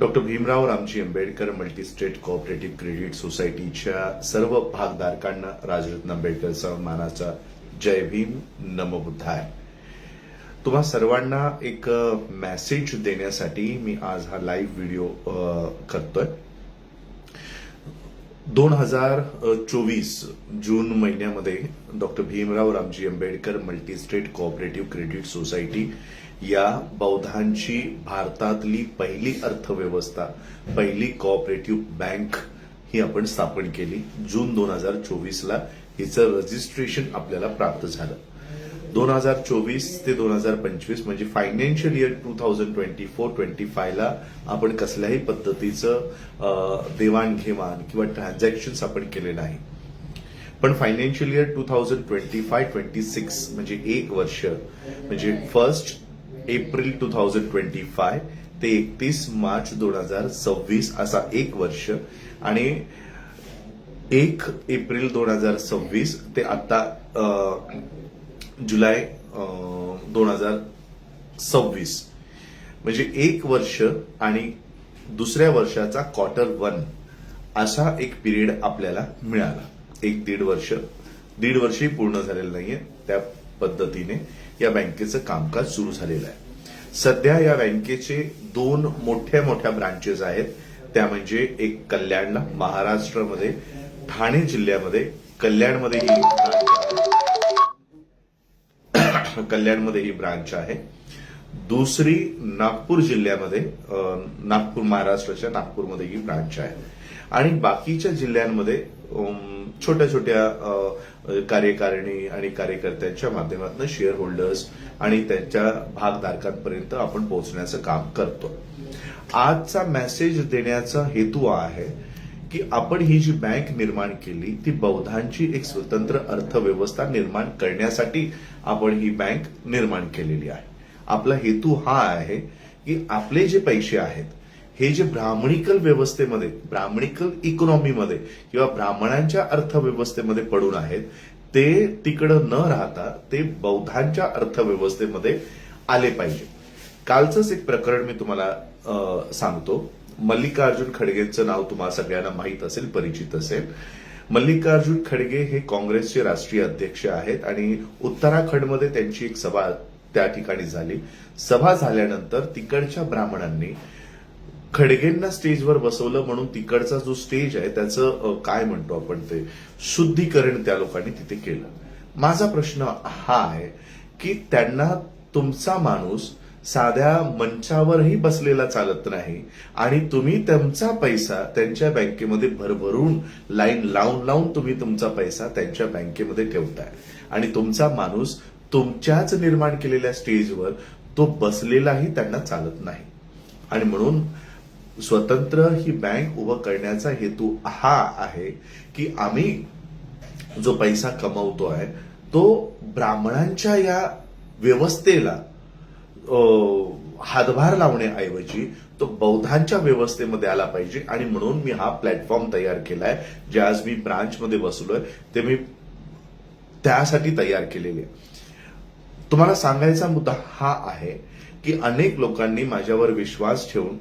Doctor Bhimrao Ramji Ambedkar multi-state cooperative credit सोसायटीच्या सर्व भागधारकांना राजरत्न आंबेडकर सन्मानाचा जय भीम नमो बुद्धाय. तुम्हा सर्वांना एक मेसेज देण्यासाठी मी आज हा लाईव्ह व्हिडिओ करतोय. 2024 जून महिन्यामध्ये doctor Bhimrao Ramji Ambedkar multi-state cooperative credit society या बौद्धांची भारतातली पहिली अर्थव्यवस्था, पहिली कोऑपरेटिव्ह बँक ही आपण स्थापन केली. जून 2024ला हिचं रजिस्ट्रेशन आपल्याला प्राप्त झालं. 2024 ते 2025 म्हणजे फायनान्शियल इयर 2024-25 ला आपण कसल्याही पद्धतीचं देवाणघेवाण किंवा ट्रान्झॅक्शन्स आपण केले नाही. पण फायनान्शियल इयर 2025-26 म्हणजे एक वर्ष म्हणजे 1 एप्रिल 2025 ते 31 मार्च 2026 असा एक वर्ष आणि 1 एप्रिल 2026 ते आता जुलै 2026 म्हणजे एक वर्ष आणि दुसऱ्या वर्षाचा क्वार्टर 1 असा एक पिरियड आपल्याला मिळाला. एक दीड वर्षही पूर्ण झालेलं नाहीये. त्या पद्धतीने या बँकेचं कामकाज सुरू झालेलं आहे. सध्या या बँकेचे 2 मोठ्या ब्रांचेस आहेत. त्या म्हणजे एक कल्याणला, महाराष्ट्रामध्ये ठाणे जिल्ह्यामध्ये कल्याणमध्ये ही ब्रांच आहे. दुसरी नागपूर जिल्ह्यामध्ये, नागपूर महाराष्ट्राच्या नागपूरमध्ये ही ब्रांच आहे. आणि बाकीच्या जिल्ह्यांमध्ये छोट्या कार्यकारिणी आणि कार्यकर्त्यांच्या माध्यमातून शेअर होल्डर्स आणि त्यांच्या भागधारकांपर्यंत आपण पोहोचण्याचं काम करतो. आजचा मेसेज देण्याचा हेतू आहे की आपण ही जी बँक निर्माण केली ती बौद्धांची एक स्वतंत्र अर्थव्यवस्था निर्माण करण्यासाठी आपण ही बँक निर्माण केलेली आहे. आपला हेतू हा आहे की आपले जे पैसे आहेत हे जे ब्राह्मणिकल व्यवस्थेमध्ये, ब्राह्मणिकल इकॉनॉमीमध्ये किंवा ब्राह्मणांच्या अर्थव्यवस्थेमध्ये पडून आहेत ते तिकडं न राहता ते बौद्धांच्या अर्थव्यवस्थेमध्ये आले पाहिजे. कालचंच एक प्रकरण मी तुम्हाला सांगतो. मल्लिकार्जुन खडगेंचं नाव तुम्हाला सगळ्यांना माहीत असेल, परिचित असेल. मल्लिकार्जुन खडगे हे काँग्रेसचे राष्ट्रीय अध्यक्ष आहेत आणि उत्तराखंडमध्ये त्यांची एक सभा त्या ठिकाणी झाली. सभा झाल्यानंतर तिकडच्या ब्राह्मणांनी खडगेंना स्टेजवर बसवलं म्हणून तिकडचा जो स्टेज आहे त्याचं काय म्हणतो आपण ते शुद्धीकरण त्या लोकांनी तिथे केलं. माझा प्रश्न हा आहे की त्यांना तुमचा माणूस साध्या मंचावरही बसलेला चालत नाही आणि तुम्ही तुमचा पैसा त्यांच्या बँकेमध्ये भरभरून लाईन लावून तुम्ही तुमचा पैसा त्यांच्या बँकेमध्ये ठेवताय आणि तुमचा माणूस तुमच्याच निर्माण केलेल्या स्टेजवर तो बसलेलाही त्यांना चालत नाही. आणि म्हणून स्वतंत्र ही बँक उभं करण्याचा हेतू हा आहे की आम्ही जो पैसा कमवतोय तो ब्राह्मणांच्या या व्यवस्थेला हातभार लावण्याऐवजी तो बौद्धांच्या व्यवस्थेमध्ये आला पाहिजे. आणि म्हणून मी हा प्लॅटफॉर्म तयार केलाय. जे आज मी ब्रांचमध्ये बसलोय ते मी त्यासाठी तयार केलेले आहे. तुम्हाला सांगायचा मुद्दा हा आहे की अनेक लोकांनी माझ्यावर विश्वास ठेवून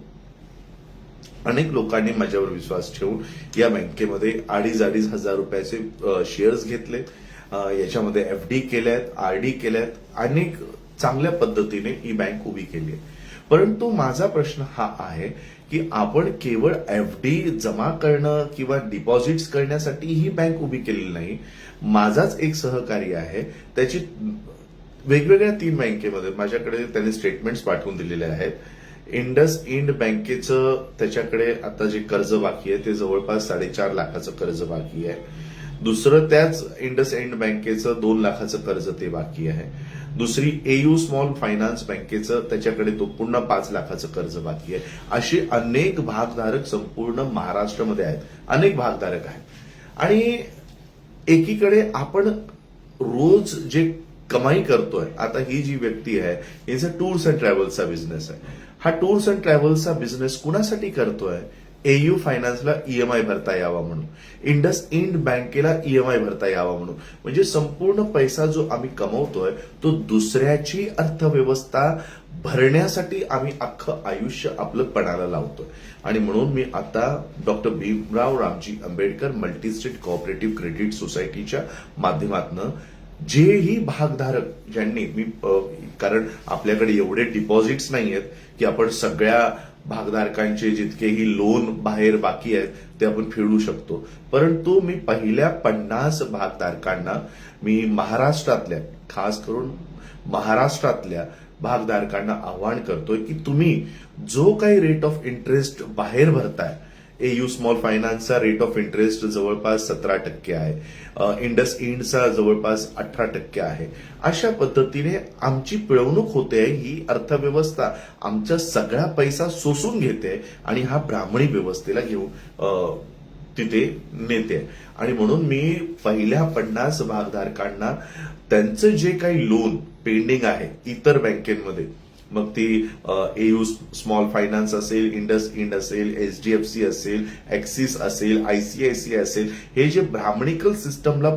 या बँकेमध्ये 2,500 हजार रुपयाचे शेअर्स घेतले, याच्यामध्ये एफडी केल्यात, आरडी केल्यात, अनेक चांगल्या पद्धतीने ही बँक उभी केली आहे. परंतु माझा प्रश्न हा आहे की आपण केवळ एफडी जमा करणं किंवा डिपॉझिट्स करण्यासाठी ही बँक उभी केलेली नाही. माझाच एक सहकारी आहे, त्याची वेगवेगळ्या 3 बँकेमध्ये माझ्याकडे त्यांनी स्टेटमेंट्स पाठवून दिलेले आहेत. इंडस इंड बँकेचं त्याच्याकडे आता जे कर्ज बाकी आहे ते जवळपास 4.5 लाखाचं कर्ज बाकी आहे. दुसरं त्याच इंडस इंड बँकेचं 2 लाखाचं कर्ज ते बाकी आहे. दुसरी एयू स्मॉल फायनान्स बँकेचं त्याच्याकडे तो पुन्हा 5 लाखाचं कर्ज बाकी आहे. असे अनेक भागधारक संपूर्ण महाराष्ट्रामध्ये आहेत, अनेक भागधारक आहेत. आणि एकीकडे आपण रोज जे कमाई करतोय, आता ही जी व्यक्ती आहे हिचा टूर्स अँड ट्रॅव्हल्सचा बिझनेस आहे. हा टूर्स अँड ट्रॅव्हल्सचा बिझनेस कुणासाठी करतोय? एयू फायनान्सला ईएमआय भरता यावा म्हणून, इंडस इंड बँकेला ईएमआय भरता यावा म्हणून. म्हणजे संपूर्ण पैसा जो आम्ही कमवतोय तो दुसऱ्याची अर्थव्यवस्था भरण्यासाठी आम्ही अख्खं आयुष्य आपलं पणाला लावतोय. आणि म्हणून मी आता doctor Bhimrao Ramji Ambedkar multi-state cooperative credit सोसायटीच्या माध्यमातून जेही भागधारक ज्यांनी कारण आपल्याकडे एवढे डिपॉझिट्स नाही आहेत की आपण सगळ्या भागधारकांचे जितकेही लोन बाहेर बाकी आहेत ते आपण फेडू शकतो, परंतु मी पहिल्या 50 भागधारकांना मी महाराष्ट्रातल्या, खास करून महाराष्ट्रातल्या भागधारकांना आवाहन करतोय की तुम्ही जो काही रेट ऑफ इंटरेस्ट बाहेर भरताय, एयू स्मॉल फायनान्सचा रेट ऑफ इंटरेस्ट जवळपास 17% आहे, इंडस इंडचा जवळपास 18% आहे. अशा पद्धतीने आमची पिळवणूक होते, ही अर्थव्यवस्था आमचा सगळा पैसा शोषून घेते आणि हा ब्राह्मणी व्यवस्थेला घेऊन तिथे नेते. आणि म्हणून मी पहिल्या 50 भागधारकांना त्यांचं जे काही लोन पेंडिंग आहे इतर बँकेमध्ये, मग ती एयू स्मॉल फायनान्स असेल, इंडस इंड असेल, एचडीएफसी असेल, ऍक्सिस असेल, आयसीआयसीआय असेल, हे जे ब्राह्मणिकल सिस्टमला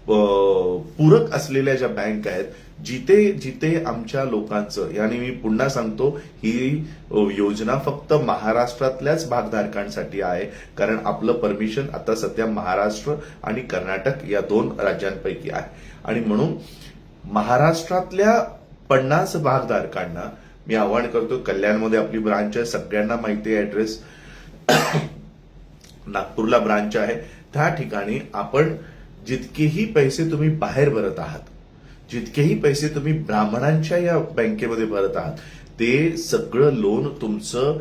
पूरक असलेल्या ज्या बँक आहेत, जिथे जिथे आमच्या लोकांचं, यानी मी पुन्हा सांगतो, ही योजना फक्त महाराष्ट्रातल्याच भागधारकांसाठी आहे, कारण आपलं परमिशन आता सध्या महाराष्ट्र आणि कर्नाटक या 2 राज्यांपैकी आहे. आणि म्हणून महाराष्ट्रातल्या 50 भागधारकांना मी आवाहन करतो. कल्याणमध्ये आपली ब्रांच आहे, सगळ्यांना माहिती आहे ऍड्रेस. नागपूरला ब्रांच आहे. त्या ठिकाणी आपण जितकेही पैसे तुम्ही बाहेर भरत आहात, जितकेही पैसे तुम्ही ब्राह्मणांच्या या बँकेमध्ये भरत आहात, ते सगळं लोन तुमचं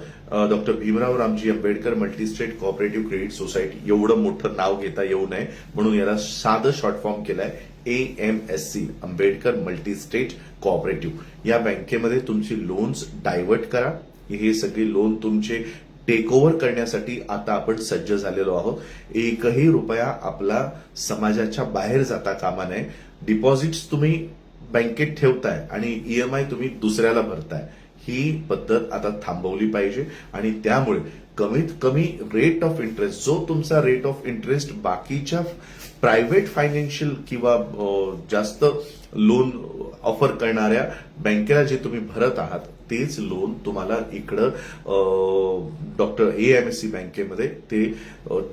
doctor Bhimrao Ramji Ambedkar multi-state cooperative credit society, एवढं मोठं नाव घेता येऊ नये म्हणून याला साधं शॉर्ट फॉर्म केलाय, AMSC, आंबेडकर मल्टीस्टेट कोऑपरेटिव्ह, या बँकेमध्ये तुमची लोन्स डायव्हर्ट करा. हे सगळे लोन तुमचे टेक ओव्हर करण्यासाठी आता आपण सज्ज झालेलो आहोत. एकही रुपया आपला समाजाच्या बाहेर जाता कामा नये. डिपॉझिट्स तुम्ही बँकेत ठेवताय आणि EMI तुम्ही दुसऱ्याला भरताय, ही पद्धत आता थांबवली पाहिजे. आणि त्यामुळे कमीत कमी रेट ऑफ इंटरेस्ट, जो तुमचा रेट ऑफ इंटरेस्ट बाकीच्या प्रायव्हेट फायनान्शियल किंवा जास्त लोन ऑफर करणाऱ्या बँकेला जे तुम्ही भरत आहात, तेच लोन तुम्हाला इकडं डॉक्टर AMSC बँकेमध्ये ते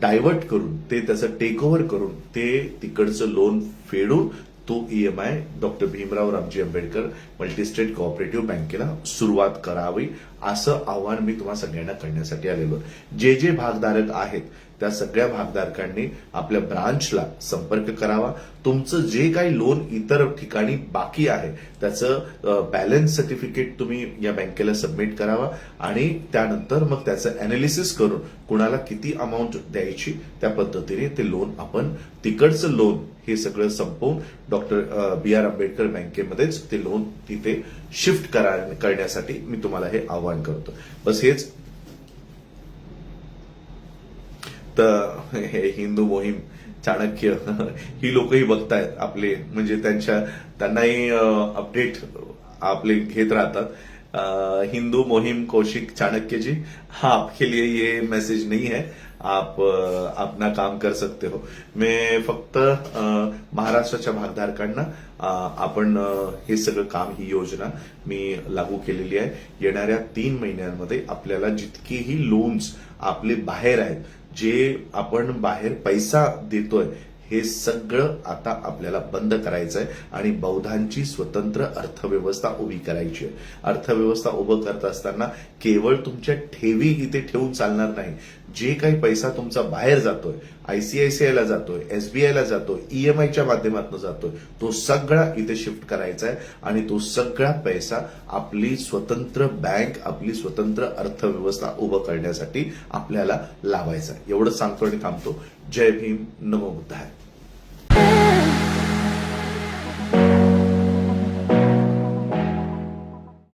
डायव्हर्ट करून, ते त्याचं टेक ओव्हर करून, ते तिकडचं लोन फेडून तो EMI doctor Bhimrao Ramji Ambedkar multi-state cooperative बँकेला सुरुवात करावी, असं आवाहन मी तुम्हा सगळ्यांना करण्यासाठी आलेलो. जे जे भागधारक आहेत त्या सगळ्या भागधारकांनी आपल्या ब्रांचला संपर्क करावा. तुमचं जे काही लोन इतर ठिकाणी बाकी आहे त्याचं बॅलन्स सर्टिफिकेट तुम्ही या बँकेला सबमिट करावा आणि त्यानंतर मग त्याचं अनालिसिस करून कुणाला किती अमाऊंट द्यायची त्या पद्धतीने ते लोन आपण तिकडचं लोन हे सगळं संपवून डॉक्टर BR आंबेडकर बँकेमध्येच ते लोन तिथे शिफ्ट करण्यासाठी मी तुम्हाला हे आवाहन करतो. बस हेच. तर हे हिंदू मोहीम, चाणक्य, ही लोकही बघतायत आपले, म्हणजे त्यांनाही अपडेट आपले घेत राहतात. हिंदू मोहिम कौशिक चाणक्य जी, हाँ आपके लिए ये मैसेज नहीं है, आप अपना काम कर सकते हो. मैं फक्त महाराष्ट्राच्या भागधारकांना आपण हे सगळं काम, ही योजना मी लागू केलेली आहे. येणाऱ्या 3 महिन्यांमध्ये आपल्याला जितकेही लोन्स आपले बाहेर आहेत, जे आपण बाहेर पैसा देतोय, हे सगळं आता आपल्याला बंद करायचं आहे आणि बौद्धांची स्वतंत्र अर्थव्यवस्था उभी करायची आहे. अर्थव्यवस्था उभं करत असताना केवळ तुमच्या ठेवी इथे ठेवून चालणार नाही. जे काही पैसा तुमचा बाहेर जातोय, आयसीआयसीआयला जातोय, SBIला जातोय, EMIच्या माध्यमातून जातोय, तो सगळा इथे शिफ्ट करायचा आहे आणि तो सगळा पैसा आपली स्वतंत्र बँक, आपली स्वतंत्र अर्थव्यवस्था उभं करण्यासाठी आपल्याला लावायचा आहे. एवढं सांगतो आणि थांबतो. जय भीम, नमो बुद्धाय.